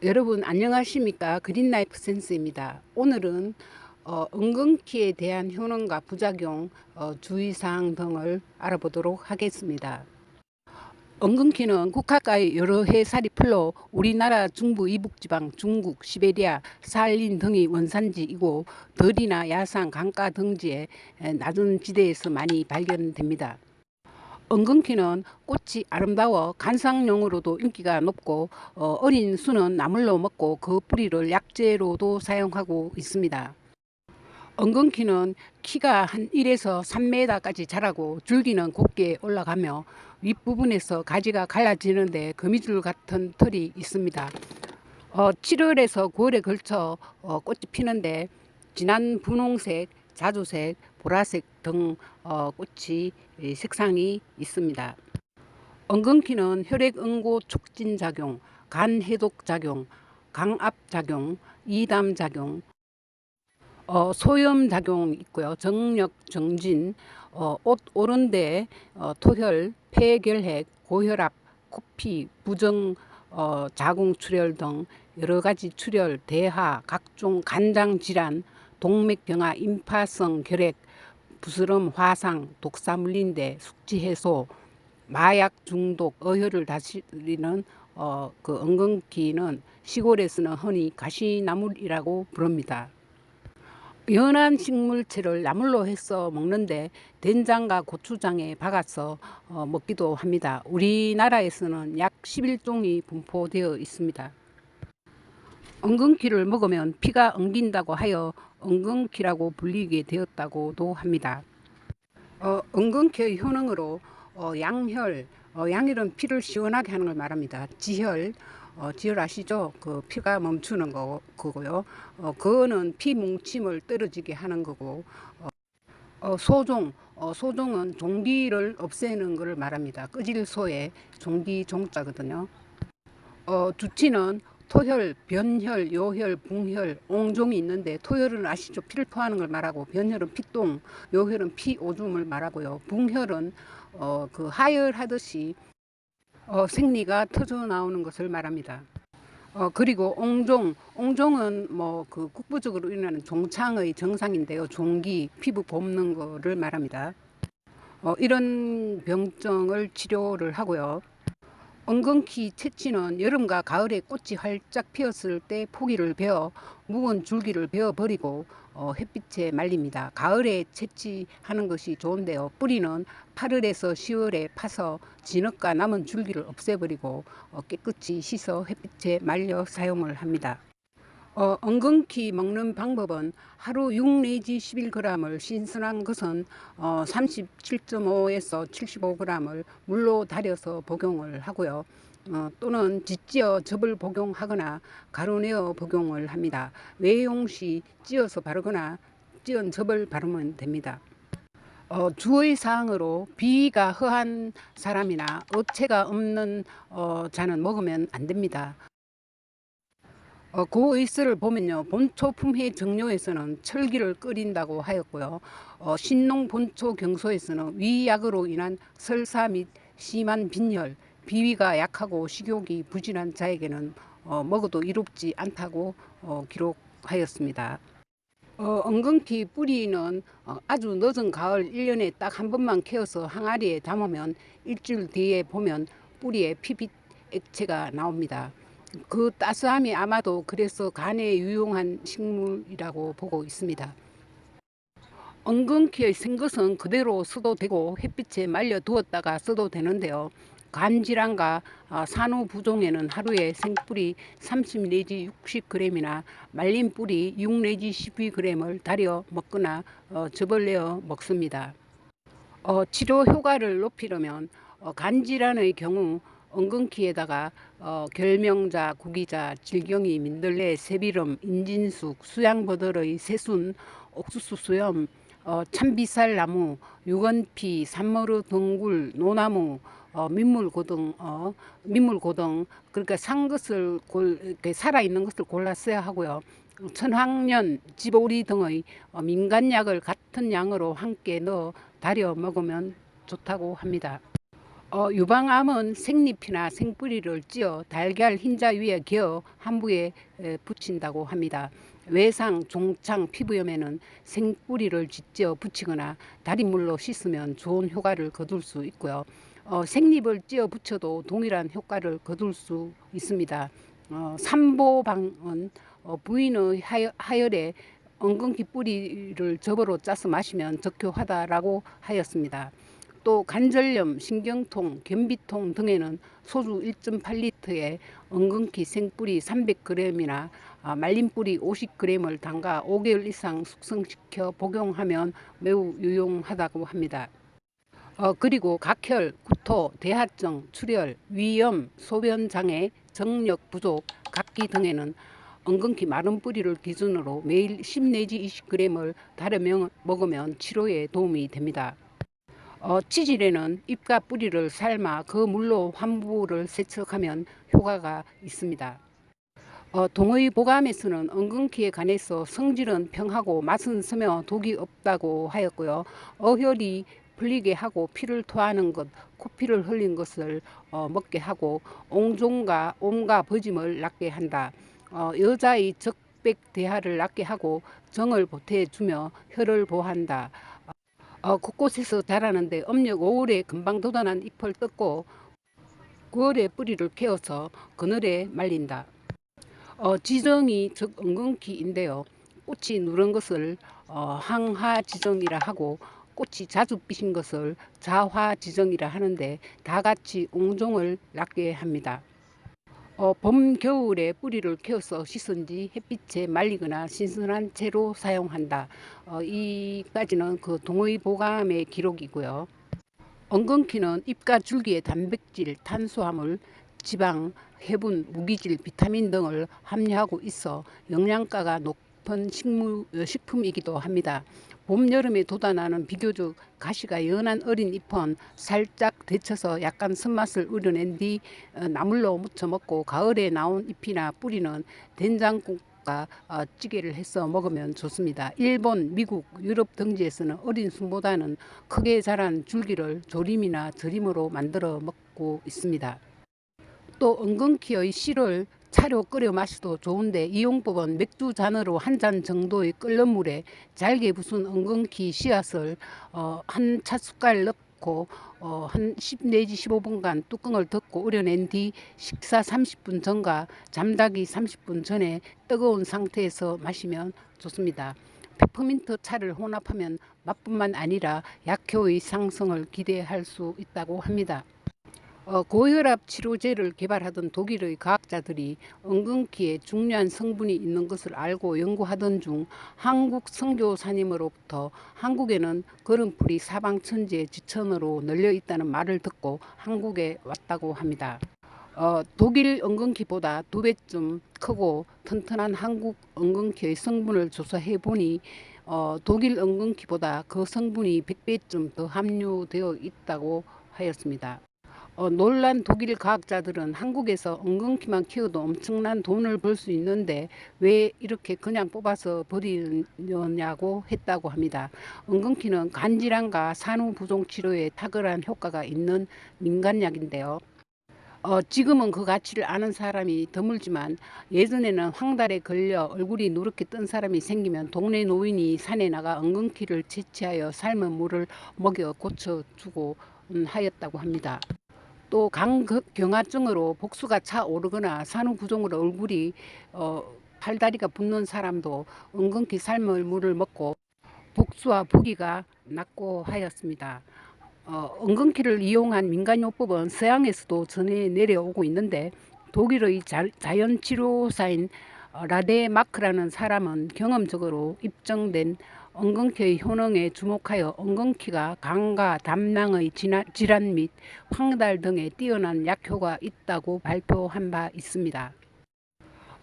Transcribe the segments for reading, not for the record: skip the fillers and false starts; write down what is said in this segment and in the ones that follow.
여러분 안녕하십니까? 그린라이프 센스입니다. 오늘은 엉겅퀴에 대한 효능과 부작용, 주의사항 등을 알아보도록 하겠습니다. 엉겅퀴는 국화가의 여러 해살이 풀로 우리나라 중부 이북지방, 중국, 시베리아, 사할린 등이 원산지이고 들이나 야산, 강가 등지의 낮은 지대에서 많이 발견됩니다. 엉겅퀴는 꽃이 아름다워 관상용으로도 인기가 높고 어린 순은 나물로 먹고 그 뿌리를 약재로도 사용하고 있습니다. 엉겅퀴는 키가 한 1에서 3m까지 자라고 줄기는 곱게 올라가며 윗부분에서 가지가 갈라지는데 거미줄 같은 털이 있습니다. 7월에서 9월에 걸쳐 꽃이 피는데 진한 분홍색, 자주색, 보라색 등 꽃이 색상이 있습니다. 엉겅퀴는 혈액응고 촉진 작용, 간 해독 작용, 강압 작용, 이담 작용, 소염 작용 있고요. 정력 정진, 옷 오른데 토혈, 폐결핵, 고혈압, 코피, 부정 자궁 출혈 등 여러 가지 출혈, 대하, 각종 간장 질환, 동맥경화, 임파성 결핵, 부스럼, 화상, 독사 물린대, 숙취 해소, 마약 중독, 어혈을 다스리는 그 엉겅퀴는 시골에서는 흔히 가시나물이라고 부릅니다. 연한 식물체를 나물로 해서 먹는데 된장과 고추장에 박아서 먹기도 합니다. 우리나라에서는 약 11종이 분포되어 있습니다. 엉겅퀴를 먹으면 피가 엉긴다고 하여 엉겅퀴라고 불리게 되었다고도 합니다. 엉겅퀴의 효능으로 양혈, 양혈은 피를 시원하게 하는 걸 말합니다. 지혈, 지혈 아시죠? 그 피가 멈추는 거고요. 그거는 피 뭉침을 떨어지게 하는 거고, 소종, 소종은 종기를 없애는 것을 말합니다. 끄질소에 종기 종자거든요. 주치는 토혈, 변혈, 요혈, 붕혈, 옹종이 있는데 토혈은 아시죠? 피를 토하는 걸 말하고 변혈은 피똥, 요혈은 피 오줌을 말하고요. 붕혈은 그 하혈하듯이 생리가 터져 나오는 것을 말합니다. 그리고 옹종은 뭐 그 국부적으로 일어나는 종창의 증상인데요. 종기, 피부 볶는 거를 말합니다. 이런 병증을 치료를 하고요. 엉겅퀴 채취는 여름과 가을에 꽃이 활짝 피었을 때 포기를 베어 묵은 줄기를 베어 버리고 햇빛에 말립니다. 가을에 채취하는 것이 좋은데요. 뿌리는 8월에서 10월에 파서 진흙과 남은 줄기를 없애버리고 깨끗이 씻어 햇빛에 말려 사용을 합니다. 엉겅퀴 먹는 방법은 하루 6 내지 11g을 신선한 것은 37.5에서 75g을 물로 달여서 복용을 하고요. 또는 짓찌어 즙을 복용하거나 가루내어 복용을 합니다. 외용 시 찧어서 바르거나 찧은 즙을 바르면 됩니다. 주의사항으로 비위가 허한 사람이나 어체가 없는 자는 먹으면 안 됩니다. 그 의스를 보면요. 본초 품해 정료에서는 철기를 끓인다고 하였고요. 신농 본초 경소에서는 위약으로 인한 설사 및 심한 빈혈, 비위가 약하고 식욕이 부진한 자에게는 먹어도 이롭지 않다고 기록하였습니다. 엉겅퀴 뿌리는 아주 늦은 가을 1년에 딱 한 번만 캐어서 항아리에 담으면 일주일 뒤에 보면 뿌리에 피빛 액체가 나옵니다. 그 따스함이 아마도 그래서 간에 유용한 식물이라고 보고 있습니다. 엉겅퀴의 생것은 그대로 써도 되고 햇빛에 말려 두었다가 써도 되는데요. 간 질환과 산후 부종에는 하루에 생뿌리 30 내지 60g이나 말린 뿌리 6 내지 12g을 달여 먹거나 즙을 내어 먹습니다. 치료 효과를 높이려면 간 질환의 경우 엉겅퀴에다가 결명자, 구기자, 질경이, 민들레, 새비름, 인진숙, 수양버들의 새순, 옥수수 수염, 참비살나무, 유건피, 산머루 등굴, 노나무, 민물고등, 그러니까 산 것을 살아있는 것을 골라 써야 하고요. 천황년, 지보리 등의 민간약을 같은 양으로 함께 넣어 달여 먹으면 좋다고 합니다. 유방암은 생잎이나 생뿌리를 찧어 달걀 흰자 위에 개어 한부에 붙인다고 합니다. 외상, 종창, 피부염에는 생뿌리를 찢어 붙이거나 달인물로 씻으면 좋은 효과를 거둘 수 있고요. 생잎을 찧어 붙여도 동일한 효과를 거둘 수 있습니다. 삼보방은 부인의 하열에 엉겅퀴 뿌리를 즙으로 짜서 마시면 적효하다라고 하였습니다. 또 관절염, 신경통, 변비통 등에는 소주 1.8리터에 엉겅퀴 생뿌리 300g이나 말린 뿌리 50g을 담가 5개월 이상 숙성시켜 복용하면 매우 유용하다고 합니다. 그리고 각혈, 구토, 대하증, 출혈, 위염, 소변장애, 정력 부족, 각기 등에는 엉겅퀴 마른 뿌리를 기준으로 매일 10 내지 20g을 달여 먹으면 치료에 도움이 됩니다. 치질에는 잎과 뿌리를 삶아 그 물로 환부를 세척하면 효과가 있습니다. 동의보감에서는 엉겅퀴에 관해서 성질은 평하고 맛은 서며 독이 없다고 하였고요. 어혈이 풀리게 하고 피를 토하는 것, 코피를 흘린 것을 먹게 하고 옹종과 옴과 버짐을 낫게 한다. 여자의 적백대하를 낫게 하고 정을 보태주며 혈을 보한다. 곳곳에서 자라는데 음력 5월에 금방 돋아난 잎을 뜯고 9월에 뿌리를 캐어서 그늘에 말린다. 지정이 즉 엉겅퀴인데요. 꽃이 누런 것을 항화지정이라 하고 꽃이 자주 피신 것을 자화지정이라 하는데 다 같이 옹종을 낫게 합니다. 봄, 겨울에 뿌리를 캐어서 씻은 뒤 햇빛에 말리거나 신선한 채로 사용한다. 이까지는 그 동의보감의 기록이고요. 엉겅퀴는 잎과 줄기에 단백질, 탄수화물, 지방, 해분, 무기질, 비타민 등을 함유하고 있어 영양가가 높은 식품이기도 합니다. 봄, 여름에 돋아나는 비교적 가시가 연한 어린 잎은 살짝 데쳐서 약간 쓴맛을 우려낸 뒤 나물로 무쳐 먹고 가을에 나온 잎이나 뿌리는 된장국과 찌개를 해서 먹으면 좋습니다. 일본, 미국, 유럽 등지에서는 어린 순보다는 크게 자란 줄기를 조림이나 절임으로 만들어 먹고 있습니다. 또 엉겅퀴의 씨를 차로 끓여 마셔도 좋은데 이 용법은 맥주 잔으로 한 잔 정도의 끓는 물에 잘게 부순 엉겅퀴 씨앗을 한 찻숟갈 넣고 한 10 내지 15분간 뚜껑을 덮고 우려낸 뒤 식사 30분 전과 잠자기 30분 전에 뜨거운 상태에서 마시면 좋습니다. 페퍼민트 차를 혼합하면 맛뿐만 아니라 약효의 상승을 기대할 수 있다고 합니다. 고혈압 치료제를 개발하던 독일의 과학자들이 엉겅퀴에 중요한 성분이 있는 것을 알고 연구하던 중 한국 선교사님으로부터 한국에는 거름풀이 사방천지에 지천으로 널려 있다는 말을 듣고 한국에 왔다고 합니다. 독일 엉겅퀴보다 2배쯤 크고 튼튼한 한국 엉겅퀴의 성분을 조사해 보니 독일 엉겅퀴보다 그 성분이 100배쯤 더 함유되어 있다고 하였습니다. 놀란 독일 과학자들은 한국에서 엉겅퀴만 키워도 엄청난 돈을 벌 수 있는데 왜 이렇게 그냥 뽑아서 버리느냐고 했다고 합니다. 엉겅퀴는 간질환과 산후부종 치료에 탁월한 효과가 있는 민간약인데요. 지금은 그 가치를 아는 사람이 드물지만 예전에는 황달에 걸려 얼굴이 누렇게 뜬 사람이 생기면 동네 노인이 산에 나가 엉겅퀴를 채취하여 삶은 물을 먹여 고쳐주고 하였다고 합니다. 또 강경화증으로 복수가 차오르거나 산후부종으로 얼굴이 팔다리가 붓는 사람도 엉겅퀴 삶을 물을 먹고 복수와 부기가 낫고 하였습니다. 엉겅퀴를 이용한 민간요법은 서양에서도 전해 내려오고 있는데 독일의 자연치료사인 라데마크라는 사람은 경험적으로 입증된 엉겅퀴의 효능에 주목하여 엉겅퀴가 간과 담낭의 질환 및 황달 등에 뛰어난 약효가 있다고 발표한 바 있습니다.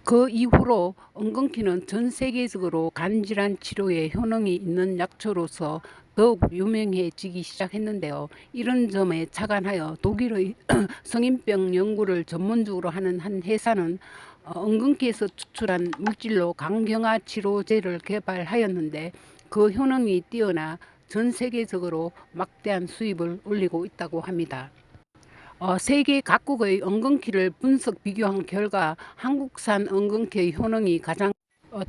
그 이후로 엉겅퀴는 전 세계적으로 간질환 치료에 효능이 있는 약초로서 더욱 유명해지기 시작했는데요. 이런 점에 착안하여 독일의 성인병 연구를 전문적으로 하는 한 회사는 엉겅퀴에서 추출한 물질로 강경화 치료제를 개발하였는데 그 효능이 뛰어나 전 세계적으로 막대한 수입을 올리고 있다고 합니다. 세계 각국의 엉겅퀴를 분석 비교한 결과 한국산 엉겅퀴의 효능이 가장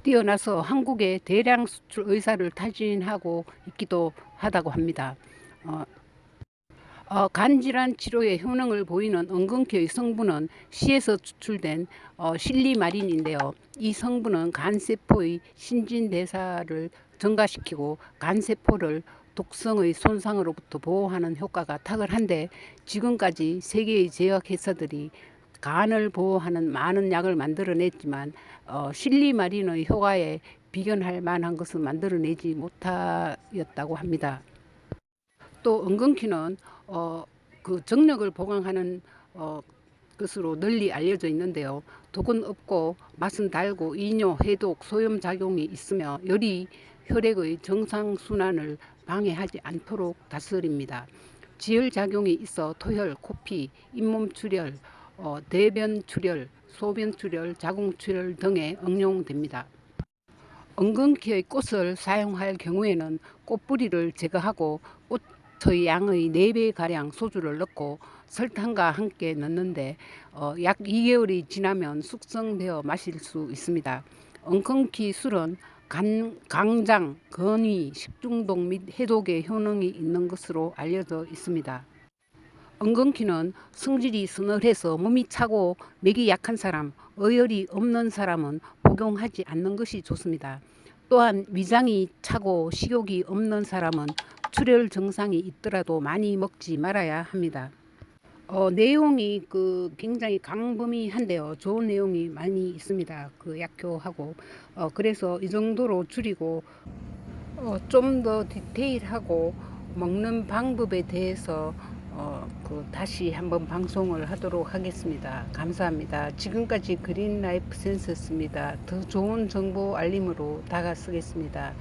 뛰어나서 한국의 대량 수출 의사를 타진하고 있기도 하다고 합니다. 어, 간질환 치료에 효능을 보이는 엉겅퀴의 성분은 시에서 추출된 실리마린인데요. 이 성분은 간세포의 신진대사를 증가시키고 간세포를 독성의 손상으로부터 보호하는 효과가 탁월한데, 지금까지 세계의 제약회사들이 간을 보호하는 많은 약을 만들어냈지만 실리마린의 효과에 비견할 만한 것은 만들어내지 못하였다고 합니다. 또 엉겅퀴는 그 정력을 보강하는 것으로 널리 알려져 있는데요. 독은 없고 맛은 달고 이뇨, 해독, 소염 작용이 있으며 열이 혈액의 정상 순환을 방해하지 않도록 다스립니다. 지혈 작용이 있어 토혈, 코피, 잇몸 출혈, 대변 출혈, 소변 출혈, 자궁 출혈 등에 응용됩니다. 엉겅퀴의 꽃을 사용할 경우에는 꽃뿌리를 제거하고 꽃의 양의 4배가량 소주를 넣고 설탕과 함께 넣는데 약 2개월이 지나면 숙성되어 마실 수 있습니다. 엉겅퀴 술은 강장, 건위, 식중독 및 해독에 효능이 있는 것으로 알려져 있습니다. 엉겅퀴는 성질이 서늘해서 몸이 차고 맥이 약한 사람, 어혈이 없는 사람은 복용하지 않는 것이 좋습니다. 또한 위장이 차고 식욕이 없는 사람은 출혈 증상이 있더라도 많이 먹지 말아야 합니다. 내용이 굉장히 광범위한데요. 좋은 내용이 많이 있습니다. 약효하고 그래서 이 정도로 줄이고 좀 더 디테일하고 먹는 방법에 대해서 다시 한번 방송을 하도록 하겠습니다. 감사합니다. 지금까지 그린 라이프 센스였습니다. 더 좋은 정보 알림으로 다가서겠습니다.